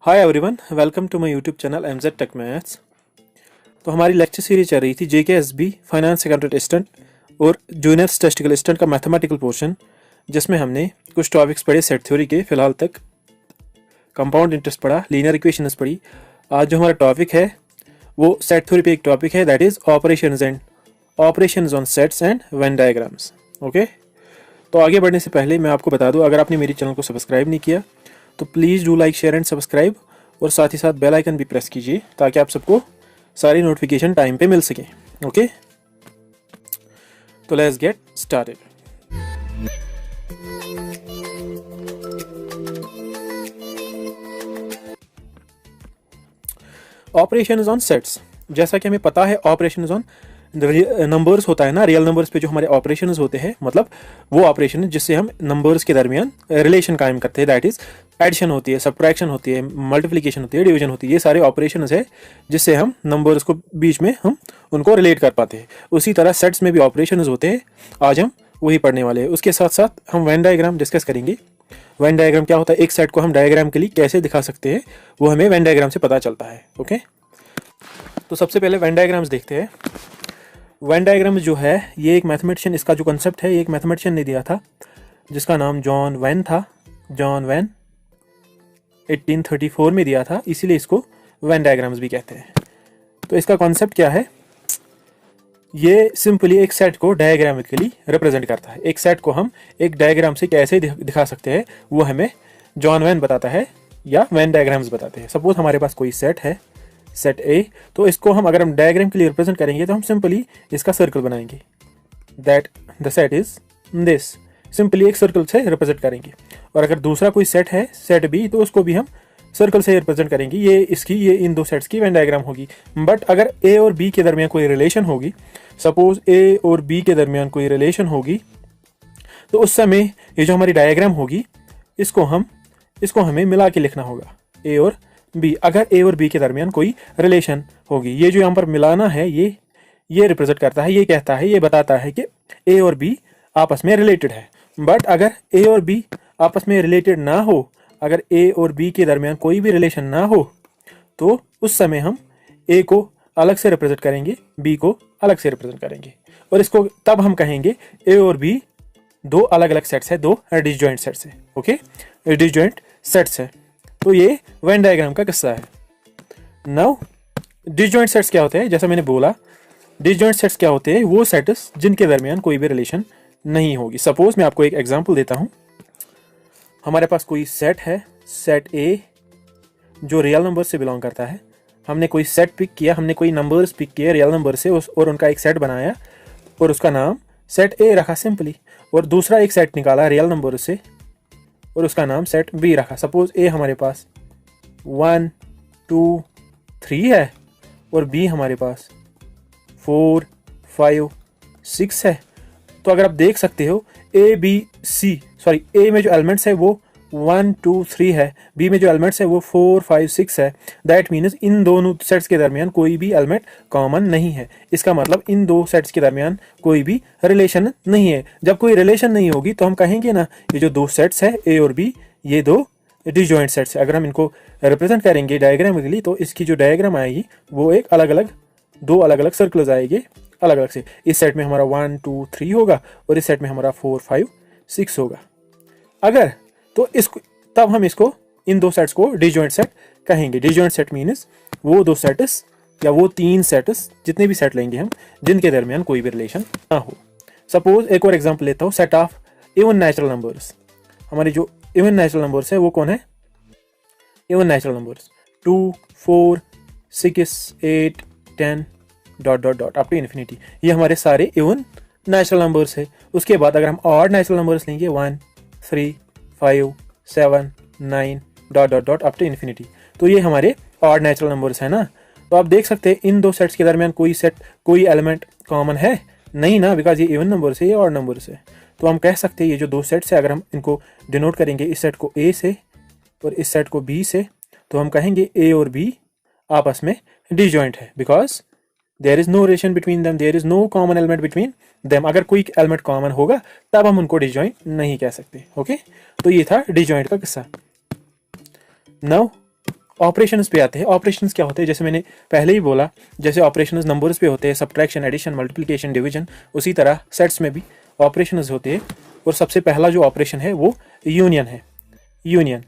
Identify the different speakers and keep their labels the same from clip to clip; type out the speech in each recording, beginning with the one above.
Speaker 1: Hi everyone, welcome to my YouTube channel MZ tech maths. तो हमारी lecture series चल रही थी जेकेएसबी फाइनेंस अकाउंटेंट असिस्टेंट और जूनियर स्टैटिस्टिकल असिस्टेंट का मैथमेटिकल पोर्शन, जिसमें हमने कुछ टॉपिक्स पढ़े सेट थ्योरी के। फिलहाल तक कंपाउंड इंटरेस्ट पढ़ा, लीनियर इक्वेशंस पढ़ी। आज जो हमारा टॉपिक है वो सेट थ्योरी पे एक टॉपिक है, that is operations on sets and Venn diagrams. Okay, तो आगे बढ़ने से पहले मैं आपको बता दूं, अगर आपने मेरे चैनल को सब्सक्राइब नहीं किया तो please do like share and subscribe, और साथ ही साथ बेल आइकन भी प्रेस कीजिए ताकि आप सबको सारी नोटिफिकेशन टाइम पे मिल सके। ओके, तो let's get started. Operations on sets, जैसा कि हमें पता है ऑपरेशंस ऑन नंबर्स होता है ना, रियल नंबर्स पे जो हमारे ऑपरेशंस होते हैं, मतलब वो ऑपरेशन जिससे हम नंबर्स के दरमियान रिलेशन कायम करते हैं, दैट इज एडिशन होती है, सब्ट्रैक्शन होती है, मल्टीप्लिकेशन होती है, डिवीजन होती है। ये सारे ऑपरेशंस है जिससे हम नंबर्स को बीच में हम उनको रिलेट कर पाते हैं। उसी तरह सेट्स में भी ऑपरेशंस होते हैं, आज हम वही पढ़ने वाले हैं। उसके साथ साथ हम वेन डायग्राम डिस्कस करेंगे। वेन डायग्राम क्या होता है, एक सेट को हम डायग्राम के लिए कैसे दिखा सकते हैं, वो हमें वेन डायग्राम से पता चलता है। ओके, तो सबसे पहले वेन डायग्राम्स देखते हैं। वेन डायग्राम जो है ये एक मैथमेटिशियन, इसका जो कंसेप्ट है ये एक मैथमेटिशियन ने दिया था जिसका नाम जॉन वेन था। जॉन वेन 1834 में दिया था, इसीलिए इसको वेन डायग्राम्स भी कहते हैं। तो इसका कॉन्सेप्ट क्या है, ये सिंपली एक सेट को डायग्रामिकली रिप्रेजेंट करता है। एक सेट को हम एक डायग्राम से कैसे दिखा सकते हैं वो हमें जॉन वेन बताता है या वेन डायग्राम्स बताते हैं। सपोज हमारे पास कोई सेट है, सेट ए, तो इसको हम अगर हम डायग्राम के लिए रिप्रेजेंट करेंगे तो हम सिंपली इसका सर्कल बनाएंगे, that the set is this, simply एक सर्कल से रिप्रेजेंट करेंगे। और अगर दूसरा कोई सेट है, सेट बी, तो उसको भी हम सर्कल से रिप्रेजेंट करेंगे। ये इन दो सेट्स की वेन डायग्राम होगी। बट अगर ए और बी के दरमियान कोई रिलेशन होगी, सपोज ए और बी के दरमियान कोई रिलेशन होगी, तो उस समय ये जो हमारी डायग्राम होगी इसको हमें मिला के लिखना होगा, ए और बी। अगर ए और बी के दरमियान कोई रिलेशन होगी, ये जो यहाँ पर मिलाना है ये रिप्रेजेंट करता है, ये कहता है, ये बताता है कि ए और बी आपस में रिलेटेड है। बट अगर ए और बी आपस में रिलेटेड ना हो, अगर ए और बी के दरमियान कोई भी रिलेशन ना हो, तो उस समय हम ए को अलग से रिप्रेजेंट करेंगे, बी को अलग से रिप्रेजेंट करेंगे, और इसको तब हम कहेंगे ए और बी दो अलग अलग सेट्स है, दो डिसजॉइंट सेट्स है। ओके, डिसजॉइंट सेट्स है। तो ये वेन डायग्राम का किस्सा है। नाउ डिसजॉइंट सेट्स क्या होते हैं, जैसा मैंने बोला डिसजॉइंट सेट्स क्या होते हैं, वो सेट्स जिनके दरमियान कोई भी रिलेशन नहीं होगी। सपोज मैं आपको एक एग्जांपल देता हूं। हमारे पास कोई सेट है, सेट ए, जो रियल नंबर से बिलोंग करता है। हमने कोई सेट पिक किया, हमने कोई नंबर्स पिक किए रियल नंबर से और उनका एक सेट बनाया और उसका नाम सेट ए रखा सिंपली, और दूसरा एक सेट निकाला रियल नंबर से और उसका नाम सेट बी रखा। सपोज ए हमारे पास 1 2 3 है और बी हमारे पास 4 5 6 है। तो अगर आप देख सकते हो ए में जो एलिमेंट्स है वो 1 2 3 है, बी में जो एलिमेंट्स है वो 4 5 6 है। दैट मीन्स इन दोनों सेट्स के दरमियान कोई भी एलिमेंट कॉमन नहीं है। इसका मतलब इन दो सेट्स के दरमियान कोई भी रिलेशन नहीं है। जब कोई रिलेशन नहीं होगी तो हम कहेंगे ना, ये जो दो सेट्स है ए और बी, ये दो डिसजॉइंट सेट्स है। अगर हम इनको रिप्रेजेंट करेंगे डायग्रामिकली तो इसकी जो डायग्राम आएगी वो एक दो अलग अलग सर्कल्स आएंगे अलग अलग से। इस सेट में हमारा 1 2 3 होगा और इस सेट में हमारा 4 5 6 होगा। अगर तो तब हम इसको इन दो सेट्स को डिसजॉइंट सेट कहेंगे। डिसजॉइंट सेट मीन्स वो दो सेट्स या वो तीन सेट्स, जितने भी सेट लेंगे हम, जिनके दरमियान कोई भी रिलेशन ना हो। सपोज एक और एग्जांपल लेता हूँ, set of even natural numbers. हमारे जो इवन नेचुरल नंबर्स है वो कौन है, even natural numbers 2 4 6 8 10 ... up to infinity. ये हमारे सारे इवन नेचुरल नंबर्स है। उसके बाद अगर हम ऑड नेचुरल नंबर्स लेंगे 1 3 5 7 9 ... अप टू इन्फिनिटी, तो ये हमारे ऑड नेचुरल नंबर्स है ना। तो आप देख सकते हैं इन दो सेट्स के दरमियान कोई एलिमेंट कॉमन है नहीं ना, बिकॉज ये इवन नंबर्स है, ये ऑड नंबर्स है। तो हम कह सकते हैं ये जो दो सेट्स है, अगर हम इनको डिनोट करेंगे, इस सेट को ए से और इस सेट को बी से, तो हम कहेंगे ए और बी आपस में डिसजॉइंट है, because there is no relation between them, there is no common element between them. अगर कोई एलिमेंट कॉमन होगा तब हम उनको डिसजॉइंट नहीं कह सकते। ओके, तो ये था डिसजॉइंट का किस्सा। नाउ ऑपरेशंस पे आते हैं। ऑपरेशंस क्या होते हैं, जैसे मैंने पहले ही बोला, जैसे ऑपरेशंस नंबर्स पे होते हैं, सब्ट्रैक्शन, एडिशन, मल्टीप्लिकेशन, डिवीजन, उसी तरह सेट्स में भी ऑपरेशंस होते हैं। और सबसे पहला जो ऑपरेशन है वो यूनियन है। यूनियन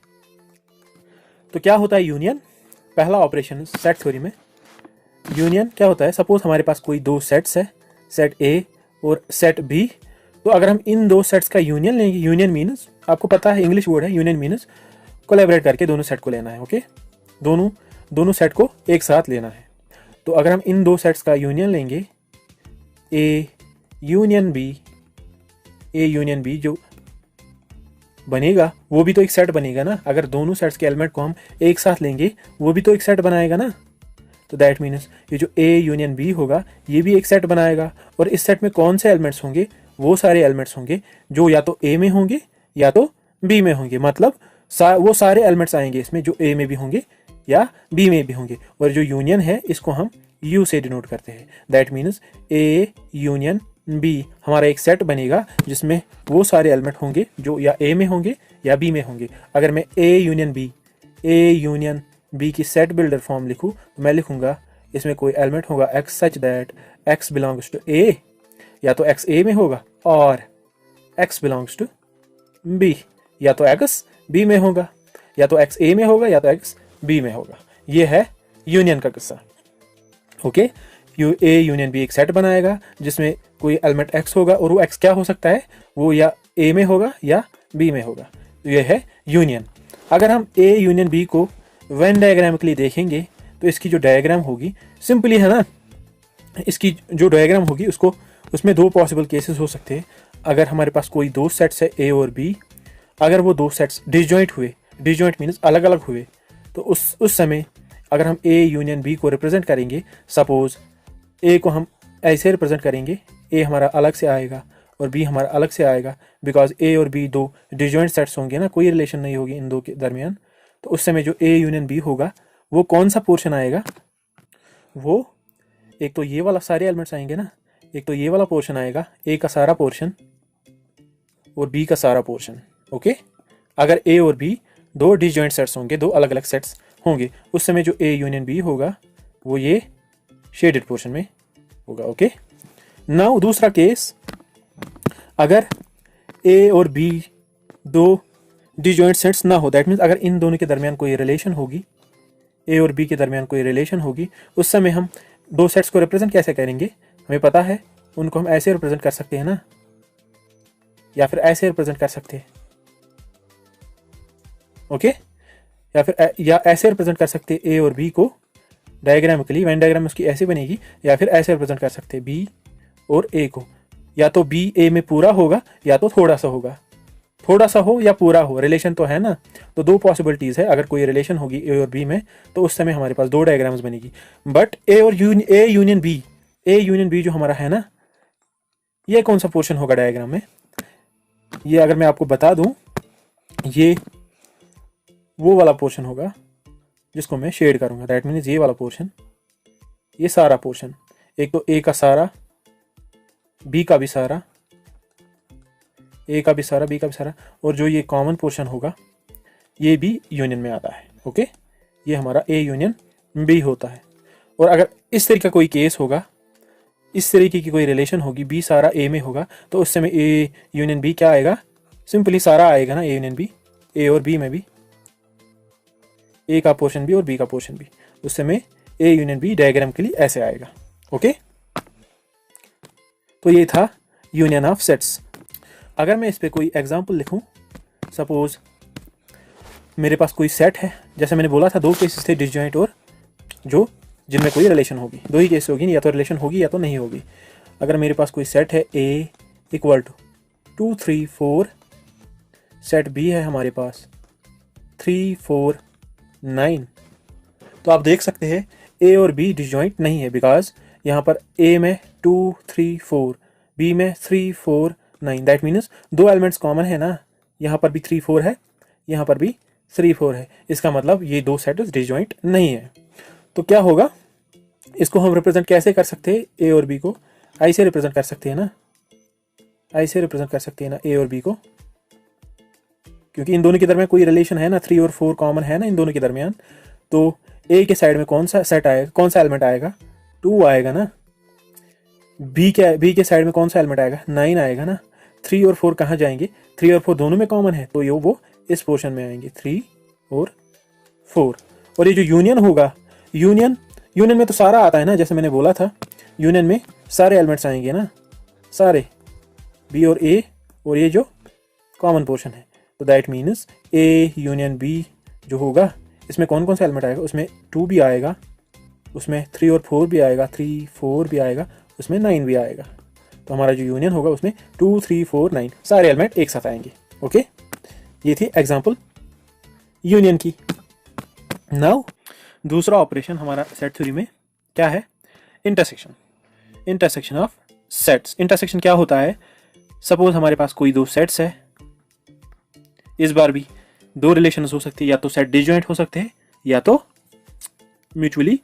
Speaker 1: तो क्या होता है यूनियन? पहला ऑपरेशन सेट थ्योरी में यूनियन क्या होता है? सपोज हमारे पास कोई दो सेट्स है, सेट ए और सेट बी। तो अगर हम इन दो सेट्स का यूनियन लेंगे, यूनियन मीन्स आपको पता है इंग्लिश वर्ड है, यूनियन मीन्स कोलैबोरेट करके दोनों सेट को लेना है। ओके, दोनों सेट को एक साथ लेना है। तो अगर हम इन दो सेट्स का यूनियन लेंगे, ए यूनियन बी जो बनेगा वो भी तो एक सेट बनेगा ना। अगर दोनों सेट्स के एलिमेंट को हम एक साथ लेंगे वो भी तो एक सेट बनाएगा ना। तो दैट मीन्स ये जो ए यूनियन बी होगा ये भी एक सेट बनाएगा। और इस सेट में कौन से एलिमेंट्स होंगे? वो सारे एलिमेंट्स होंगे जो या तो ए में होंगे या तो बी में होंगे। मतलब वो सारे एलिमेंट्स आएंगे इसमें जो ए में भी होंगे या बी में भी होंगे। और जो यूनियन है इसको हम यू से डिनोट करते हैं। That means A union B हमारा एक सेट बनेगा जिसमें वो सारे एलिमेंट होंगे जो या ए में होंगे या बी में होंगे। अगर मैं ए यूनियन बी की सेट बिल्डर फॉर्म लिखूं तो मैं लिखूंगा इसमें कोई एलिमेंट होगा x such that x belongs to A, या तो एक्स ए में होगा और एक्स बिलोंग्स टू बी, या तो एक्स बी में होगा, या तो एक्स ए में होगा या तो एक्स बी में होगा। ये है यूनियन का किस्सा। ओके, ए यूनियन बी एक सेट बनाएगा जिसमें कोई एलिमेंट एक्स होगा और वो एक्स क्या हो सकता है? वो या ए में होगा या बी में होगा। तो ये है यूनियन। अगर हम ए यूनियन बी को वेन डायग्राम के लिए देखेंगे तो इसकी जो डायग्राम होगी सिंपली है ना, इसकी जो डायग्राम होगी उसमें दो पॉसिबल केसेस हो सकते हैं। अगर हमारे पास कोई दो सेट्स है ए और बी, अगर वो दो सेट्स डिसजॉइंट हुए, डिसजॉइंट मीन्स अलग अलग हुए, तो उस समय अगर हम ए यूनियन बी को रिप्रेजेंट करेंगे, सपोज ए को हम ऐसे रिप्रेजेंट करेंगे, ए हमारा अलग से आएगा और बी हमारा अलग से आएगा, बिकॉज ए और बी दो डिसजॉइंट सेट्स होंगे ना, कोई रिलेशन नहीं होगी इन दो के दरमियान। तो उस समय जो ए यूनियन बी होगा वो कौन सा पोर्शन आएगा? वो एक तो ये वाला सारे एलिमेंट्स आएंगे ना, एक तो ये वाला पोर्शन आएगा, ए का सारा पोर्शन और बी का सारा पोर्शन। ओके, अगर ए और बी दो डिसजॉइंट सेट्स होंगे, दो अलग अलग सेट्स होंगे, उस समय जो ए यूनियन बी होगा वो ये शेडेड पोर्शन में होगा। ओके, नाउ दूसरा केस, अगर ए और बी दो डिसजॉइंट सेट्स ना हो, दैट मीन्स अगर इन दोनों के दरमियान कोई रिलेशन होगी, ए और बी के दरमियान कोई रिलेशन होगी, उस समय हम दो सेट्स को रिप्रेजेंट कैसे करेंगे? हमें पता है उनको हम ऐसे रिप्रेजेंट कर सकते हैं ना, या फिर ऐसे रिप्रेजेंट कर सकते हैं। ओके, या फिर या ऐसे रिप्रेजेंट कर सकते हैं ए और बी को डायग्रामिकली, वेन डायग्राम उसकी ऐसे बनेगी, या फिर ऐसे रिप्रेजेंट कर सकते हैं बी और ए को, या तो बी ए में पूरा होगा या तो थोड़ा सा होगा, थोड़ा सा हो या पूरा हो, रिलेशन तो है ना। तो दो पॉसिबिलिटीज है, अगर कोई रिलेशन होगी ए और बी में तो उस समय हमारे पास दो डायग्राम्स बनेगी। बट ए यूनियन बी जो हमारा है ना, ये कौन सा पोर्शन होगा डायग्राम में? ये अगर मैं आपको बता दूं, ये वो वाला पोर्शन होगा जिसको मैं शेड करूंगा। दैट मीन्स ये वाला पोर्शन, ये सारा पोर्शन, एक तो ए का सारा, बी का भी सारा, ए का भी सारा, बी का भी सारा, और जो ये कॉमन पोर्शन होगा ये भी यूनियन में आता है। ओके, ये हमारा ए यूनियन बी होता है। और अगर इस तरीके का कोई केस होगा, इस तरीके की कोई रिलेशन होगी, बी सारा ए में होगा, तो उस समय ए यूनियन बी क्या आएगा? सिंपली सारा आएगा ना, ए यूनियन बी, ए और बी में भी, ए का पोर्शन भी और बी का पोर्शन भी, उस समय ए यूनियन बी डायग्राम के लिए ऐसे आएगा। ओके, तो ये था यूनियन ऑफ सेट्स। अगर मैं इस पे कोई एग्जांपल लिखूं, सपोज मेरे पास कोई सेट है, जैसे मैंने बोला था दो केसेस थे डिसजॉइंट और जो जिनमें कोई रिलेशन होगी, दो ही केस होगी, या तो रिलेशन होगी या तो नहीं होगी। अगर मेरे पास कोई सेट है ए इक्वल टू 2 3 4, सेट बी है हमारे पास 3 4 9, तो आप देख सकते हैं ए और बी डिसजॉइंट नहीं है, बिकॉज यहाँ पर ए में 2 3 4, बी में 3 4 9, दैट मीन्स दो एलिमेंट्स कॉमन है ना, यहाँ पर भी 3 4 है, यहाँ पर भी 3 4 है, इसका मतलब ये दो सेट्स डिसजॉइंट नहीं है। तो क्या होगा, इसको हम रिप्रेजेंट कैसे कर सकते हैं? ए और बी को ऐसे रिप्रेजेंट कर सकते हैं ना, ऐसे रिप्रेजेंट कर सकते हैं ना ए और बी को, क्योंकि इन दोनों के दरमियान कोई रिलेशन है ना, 3 और 4 कॉमन है ना इन दोनों के दरमियान। तो ए के साइड में कौन सा सेट आएगा, कौन सा एलिमेंट आएगा, 2 आएगा ना। बी के साइड में कौन सा एलिमेंट आएगा, 9 आएगा ना। 3 और 4 कहाँ जाएंगे, 3 और 4 दोनों में कॉमन है, तो ये वो इस पोर्शन में आएंगे 3 और 4। और ये जो यूनियन होगा, यूनियन में तो सारा आता है ना, जैसे मैंने बोला था यूनियन में सारे एलिमेंट्स आएंगे ना, सारे बी और ए, और ये जो कॉमन पोर्शन है, तो that means A union B जो होगा, इसमें कौन कौन सा एलिमेंट आएगा, उसमें 2 भी आएगा, उसमें 3 और 4 भी आएगा, 3 4 भी आएगा, उसमें 9 भी आएगा। तो हमारा जो यूनियन होगा उसमें 2 3 4 9 सारे एलिमेंट एक साथ आएंगे। ओके, ये थी एग्जांपल यूनियन की। नाउ दूसरा ऑपरेशन हमारा सेट थ्योरी में क्या है, intersection. Intersection of sets. Intersection क्या होता है, सपोज हमारे पास कोई दो सेट्स है, इस बार भी दो रिलेशन हो सकती है, या तो सेट डिसजॉइंट हो सकते हैं या तो म्यूचुअली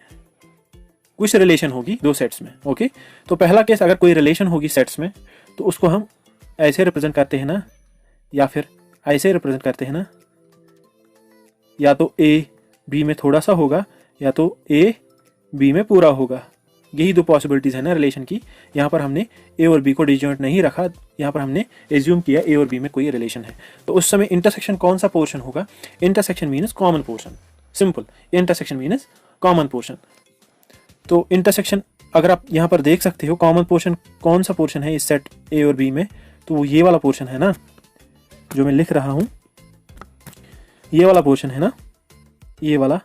Speaker 1: कुछ रिलेशन होगी दो सेट्स में। ओके, तो पहला केस, अगर कोई रिलेशन होगी सेट्स में तो उसको हम ऐसे रिप्रेजेंट करते हैं ना, या फिर ऐसे रिप्रेजेंट करते हैं ना, या तो ए बी में थोड़ा सा होगा या तो ए बी में पूरा होगा। यही दो पॉसिबिलिटीज है ना रिलेशन की। यहाँ पर हमने ए और बी को डिसजॉइंट नहीं रखा, यहाँ पर हमने एज्यूम किया ए और बी में कोई रिलेशन है। तो उस समय इंटरसेक्शन कौन सा पोर्शन होगा, intersection means common portion. Simple, intersection means common portion. तो इंटरसेक्शन अगर आप यहाँ पर देख सकते हो, कॉमन पोर्शन कौन सा पोर्शन है इस सेट ए और बी में, तो वो ये वाला पोर्शन है ना जो मैं लिख रहा हूँ, ये वाला पोर्शन है ना, ये वाला,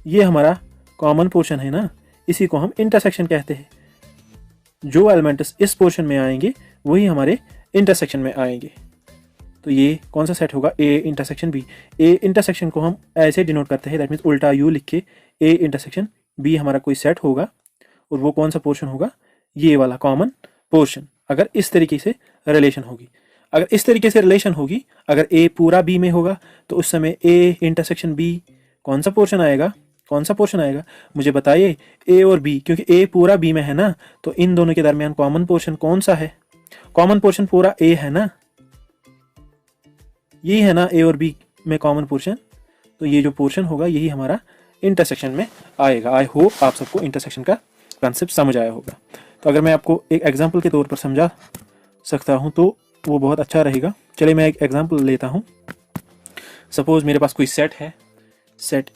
Speaker 1: ये हमारा कॉमन पोर्शन है ना, इसी को हम इंटरसेक्शन कहते हैं। जो एलिमेंट्स इस पोर्शन में आएंगे वही हमारे इंटरसेक्शन में आएंगे। तो ये कौन सा सेट होगा, A intersection B. A intersection को हम ऐसे डिनोट करते हैं, दैट मीन्स उल्टा यू लिख के ए इंटरसेक्शन बी हमारा कोई सेट होगा, और वो कौन सा पोर्शन होगा, ये वाला कॉमन पोर्शन। अगर इस तरीके से रिलेशन होगी, अगर इस तरीके से रिलेशन होगी, अगर ए पूरा बी में होगा तो उस समय ए इंटरसेक्शन बी कौन सा पोर्शन आएगा, कौन सा पोर्शन आएगा मुझे बताइए, ए और बी, क्योंकि ए पूरा बी में है ना, तो इन दोनों के दरमियान कॉमन पोर्शन कौन सा है, कॉमन पोर्शन पूरा ए है ना, यही है ना ए और बी में कॉमन पोर्शन। तो ये जो पोर्शन होगा यही हमारा इंटरसेक्शन में आएगा। आई होप आप सबको इंटरसेक्शन का कॉन्सेप्ट समझ आया होगा। तो अगर मैं आपको एक एग्जांपल के तौर पर समझा सकता हूं तो वो बहुत अच्छा रहेगा। चलिए मैं एक एग्जांपल लेता हूं। सपोज मेरे पास कोई सेट है, सेट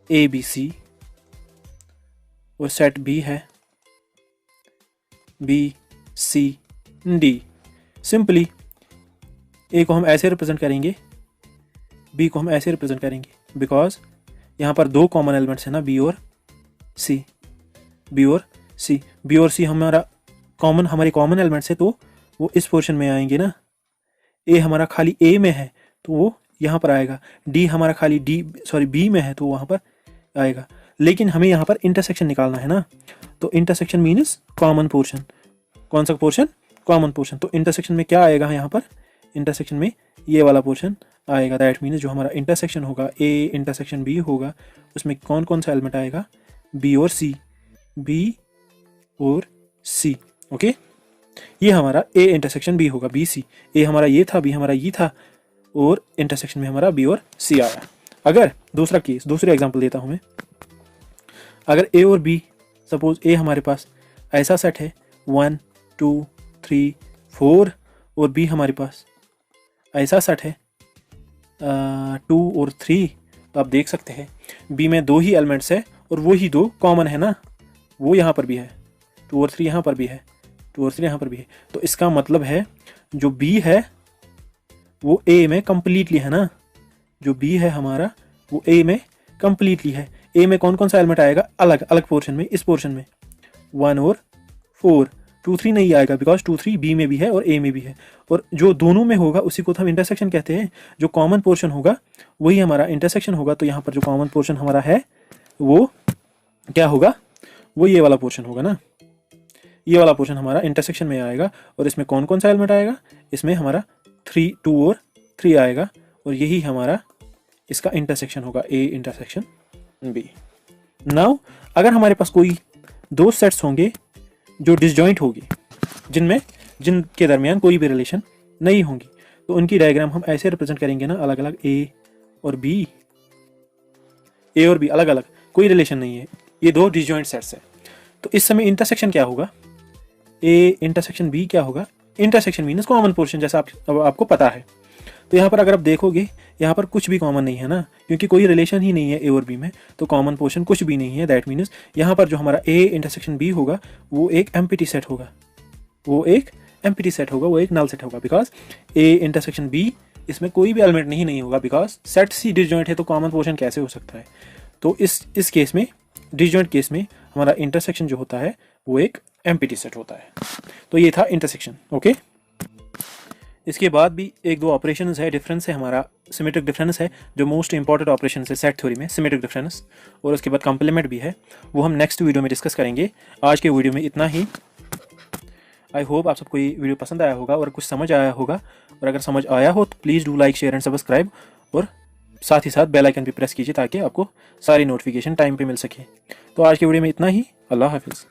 Speaker 1: ए बी सी, और सेट बी है बी सी डी। सिंपली ए को हम ऐसे रिप्रेजेंट करेंगे, बी को हम ऐसे रिप्रेजेंट करेंगे, बिकॉज यहाँ पर दो कॉमन एलिमेंट्स हैं ना, बी और सी। बी और सी हमारा कॉमन, हमारे कॉमन एलिमेंट्स है, तो वो इस पोर्शन में आएंगे ना। ए हमारा खाली ए में है तो वो यहाँ पर आएगा, डी हमारा खाली बी में है तो वहाँ पर आएगा। लेकिन हमें यहाँ पर इंटरसेक्शन निकालना है ना, तो इंटरसेक्शन मीन्स कॉमन पोर्शन। कौन सा पोर्शन, कॉमन पोर्शन। तो इंटरसेक्शन में क्या आएगा यहाँ पर, इंटरसेक्शन में ये वाला पोर्शन आएगा। दैट मीन्स जो हमारा इंटरसेक्शन होगा, ए इंटरसेक्शन बी होगा, उसमें कौन कौन सा एलिमेंट आएगा, बी और सी, बी और सी। ओके, ये हमारा ए इंटरसेक्शन बी होगा, बी सी। ए हमारा ये था, बी हमारा ये था, और इंटरसेक्शन में हमारा बी और सी आया। अगर दूसरा केस, दूसरे एग्जांपल देता हूं मैं। अगर ए और बी, सपोज ए हमारे पास ऐसा सेट है 1 2 3 4, और बी हमारे पास ऐसा सेट है 2 और 3, तो आप देख सकते हैं बी में दो ही एलिमेंट्स है और वो ही दो कॉमन है ना, वो यहाँ पर भी है, 2 और 3 यहाँ पर भी है, 2 और 3 यहाँ पर भी है। तो इसका मतलब है जो बी है वो ए में कंप्लीटली है ना, जो बी है हमारा वो ए में कंप्लीटली है। ए में कौन कौन सा एलिमेंट आएगा, अलग अलग पोर्शन में, इस पोर्शन में 1 और 4, 2 3 नहीं आएगा, बिकॉज 2 3 बी में भी है और ए में भी है। और जो दोनों में होगा उसी को तो हम इंटरसेक्शन कहते हैं। जो कॉमन पोर्शन होगा वही हमारा इंटरसेक्शन होगा। तो यहाँ पर जो कॉमन पोर्शन हमारा है वो क्या होगा, वो ये वाला पोर्शन होगा ना, ये वाला पोर्शन हमारा इंटरसेक्शन में आएगा। और इसमें कौन कौन सा एलिमेंट आएगा, इसमें हमारा 2 और 3 आएगा, और यही हमारा इसका इंटरसेक्शन होगा, ए इंटरसेक्शन बी। नाउ अगर हमारे पास कोई दो सेट्स होंगे जो डिसजॉइंट होगी, जिनके दरमियान कोई भी रिलेशन नहीं होंगी, तो उनकी डायग्राम हम ऐसे रिप्रेजेंट करेंगे ना, अलग अलग ए और बी, ए और बी अलग अलग, कोई रिलेशन नहीं है, ये दो डिसजॉइंट सेट्स है। तो इस समय इंटरसेक्शन क्या होगा, ए इंटरसेक्शन बी क्या होगा, इंटरसेक्शन मीन्स कॉमन पोर्शन, जैसा आपको पता है। तो यहाँ पर अगर आप देखोगे यहाँ पर कुछ भी कॉमन नहीं है ना, क्योंकि कोई रिलेशन ही नहीं है ए और बी में, तो कॉमन पोर्शन कुछ भी नहीं है। दैट मीन्स यहाँ पर जो हमारा ए इंटरसेक्शन बी होगा वो एक एम्प्टी सेट होगा, वो एक एम्प्टी सेट होगा, वो एक नल सेट होगा, बिकॉज ए इंटरसेक्शन बी इसमें कोई भी एलिमेंट नहीं होगा, बिकॉज सेट सी डिसजॉइंट है, तो कॉमन पोर्शन कैसे हो सकता है। तो इस केस में, डिसजॉइंट केस में, हमारा इंटरसेक्शन जो होता है वो एक एम्प्टी सेट होता है। तो ये था इंटरसेक्शन। ओके, इसके बाद भी एक दो ऑपरेशंस है, डिफरेंस है, हमारा सिमेट्रिक डिफरेंस है जो मोस्ट इंपॉर्टेंट ऑपरेशन है सेट थ्योरी में, सिमेट्रिक डिफरेंस, और उसके बाद कॉम्प्लीमेंट भी है, वो हम नेक्स्ट वीडियो में डिस्कस करेंगे। आज के वीडियो में इतना ही। आई होप आप सबको ये वीडियो पसंद आया होगा और कुछ समझ आया होगा, और अगर समझ आया हो तो please do like, share and subscribe, और साथ ही साथ बेल आइकन भी प्रेस कीजिए ताकि आपको सारी नोटिफिकेशन टाइम पे मिल सके। तो आज के वीडियो में इतना ही। अल्लाह हाफिज़।